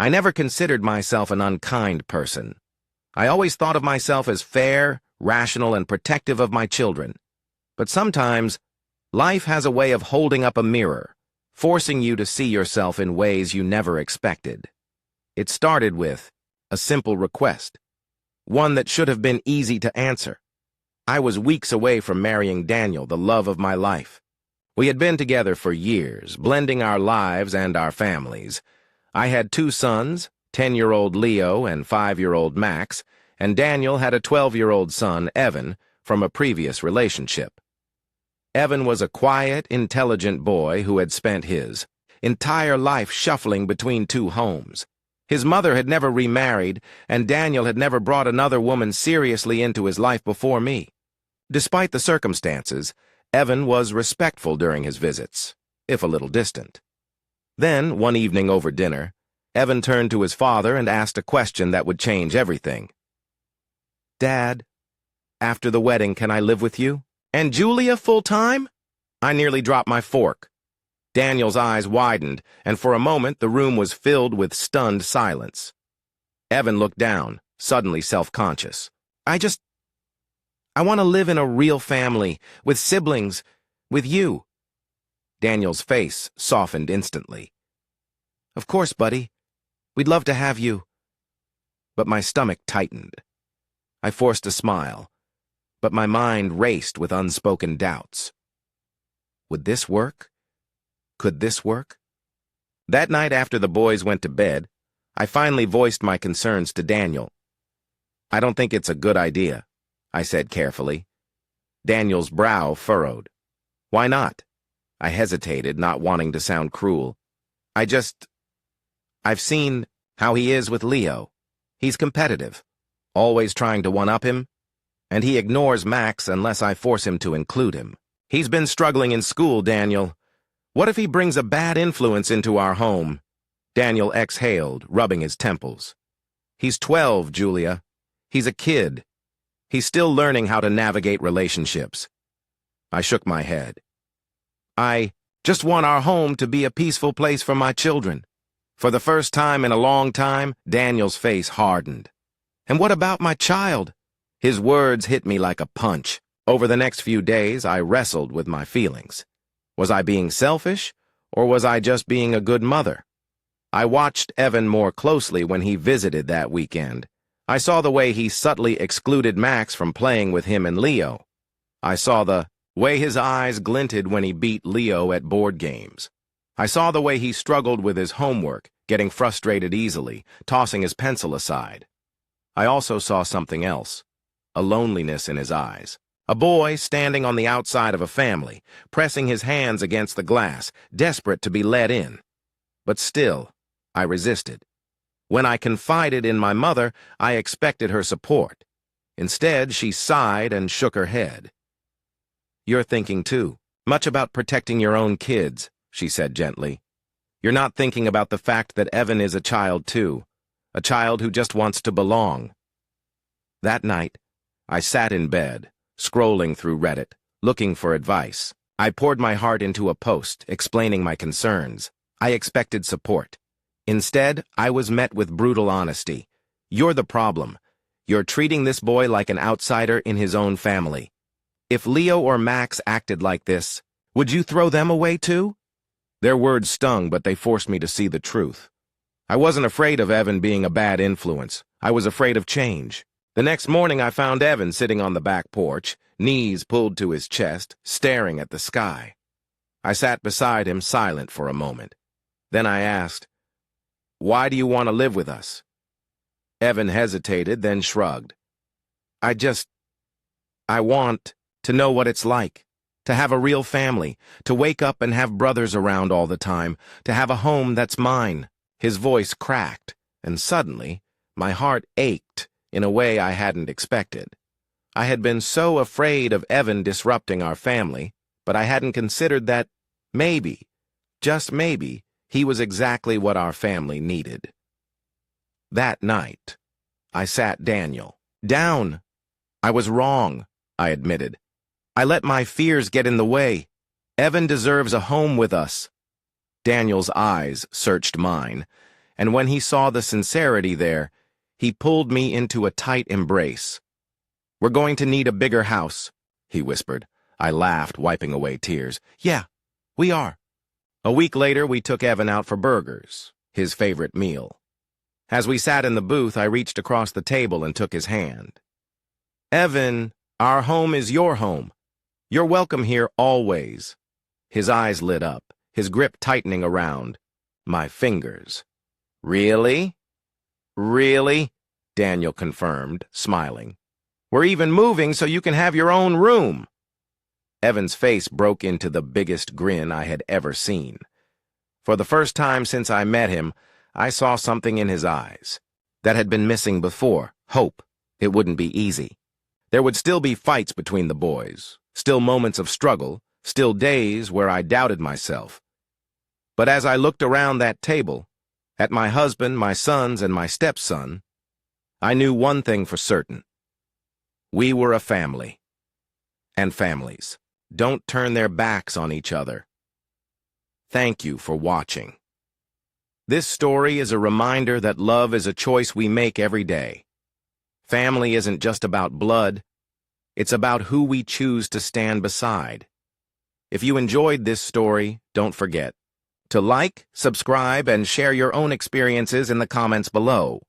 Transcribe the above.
I never considered myself an unkind person. I always thought of myself as fair, rational, and protective of my children. But sometimes, life has a way of holding up a mirror, forcing you to see yourself in ways you never expected. It started with a simple request, one that should have been easy to answer. I was weeks away from marrying Daniel, the love of my life. We had been together for years, blending our lives and our families. I had 2 sons, 10-year-old Leo and 5-year-old Max, and Daniel had a 12-year-old son, Evan, from a previous relationship. Evan was a quiet, intelligent boy who had spent his entire life shuffling between 2 homes. His mother had never remarried, and Daniel had never brought another woman seriously into his life before me. Despite the circumstances, Evan was respectful during his visits, if a little distant. Then, one evening over dinner, Evan turned to his father and asked a question that would change everything. "Dad, after the wedding, can I live with you? And Julia full-time?" I nearly dropped my fork. Daniel's eyes widened, and for a moment the room was filled with stunned silence. Evan looked down, suddenly self-conscious. I want to live in a real family, with siblings, with you." Daniel's face softened instantly. "Of course, buddy. We'd love to have you." But my stomach tightened. I forced a smile, but my mind raced with unspoken doubts. Would this work? Could this work? That night after the boys went to bed, I finally voiced my concerns to Daniel. "I don't think it's a good idea," I said carefully. Daniel's brow furrowed. "Why not?" I hesitated, not wanting to sound cruel. I've seen how he is with Leo. He's competitive, always trying to one-up him, and he ignores Max unless I force him to include him. He's been struggling in school, Daniel. What if he brings a bad influence into our home?" Daniel exhaled, rubbing his temples. "He's 12, Julia. He's a kid. He's still learning how to navigate relationships." I shook my head. "I just want our home to be a peaceful place for my children." For the first time in a long time, Daniel's face hardened. "And what about my child?" His words hit me like a punch. Over the next few days, I wrestled with my feelings. Was I being selfish, or was I just being a good mother? I watched Evan more closely when he visited that weekend. I saw the way he subtly excluded Max from playing with him and Leo. I saw the way his eyes glinted when he beat Leo at board games. I saw the way he struggled with his homework, getting frustrated easily, tossing his pencil aside. I also saw something else, a loneliness in his eyes. A boy standing on the outside of a family, pressing his hands against the glass, desperate to be let in. But still, I resisted. When I confided in my mother, I expected her support. Instead, she sighed and shook her head. "You're thinking too much about protecting your own kids," she said gently. "You're not thinking about the fact that Evan is a child too, a child who just wants to belong." That night, I sat in bed, scrolling through Reddit, looking for advice. I poured my heart into a post, explaining my concerns. I expected support. Instead, I was met with brutal honesty. "You're the problem. You're treating this boy like an outsider in his own family. If Leo or Max acted like this, would you throw them away too?" Their words stung, but they forced me to see the truth. I wasn't afraid of Evan being a bad influence. I was afraid of change. The next morning, I found Evan sitting on the back porch, knees pulled to his chest, staring at the sky. I sat beside him, silent for a moment. Then I asked, "Why do you want to live with us?" Evan hesitated, then shrugged. I want to know what it's like, to have a real family, to wake up and have brothers around all the time, to have a home that's mine." His voice cracked, and suddenly, my heart ached in a way I hadn't expected. I had been so afraid of Evan disrupting our family, but I hadn't considered that maybe, just maybe, he was exactly what our family needed. That night, I sat Daniel down. I was wrong, I admitted. I let my fears get in the way. Evan deserves a home with us. Daniel's eyes searched mine, and when he saw the sincerity there, he pulled me into a tight embrace. "We're going to need a bigger house," he whispered. I laughed, wiping away tears. "Yeah, we are." A week later, we took Evan out for burgers, his favorite meal. As we sat in the booth, I reached across the table and took his hand. "Evan, our home is your home. You're welcome here always." His eyes lit up, his grip tightening around my fingers. "Really? Really?" Daniel confirmed, smiling. "We're even moving so you can have your own room." Evan's face broke into the biggest grin I had ever seen. For the first time since I met him, I saw something in his eyes that had been missing before: hope. It wouldn't be easy. There would still be fights between the boys, still moments of struggle, still days where I doubted myself. But as I looked around that table, at my husband, my sons, and my stepson, I knew one thing for certain. We were a family. And families don't turn their backs on each other. Thank you for watching. This story is a reminder that love is a choice we make every day. Family isn't just about blood, it's about who we choose to stand beside. If you enjoyed this story, don't forget to like, subscribe, and share your own experiences in the comments below.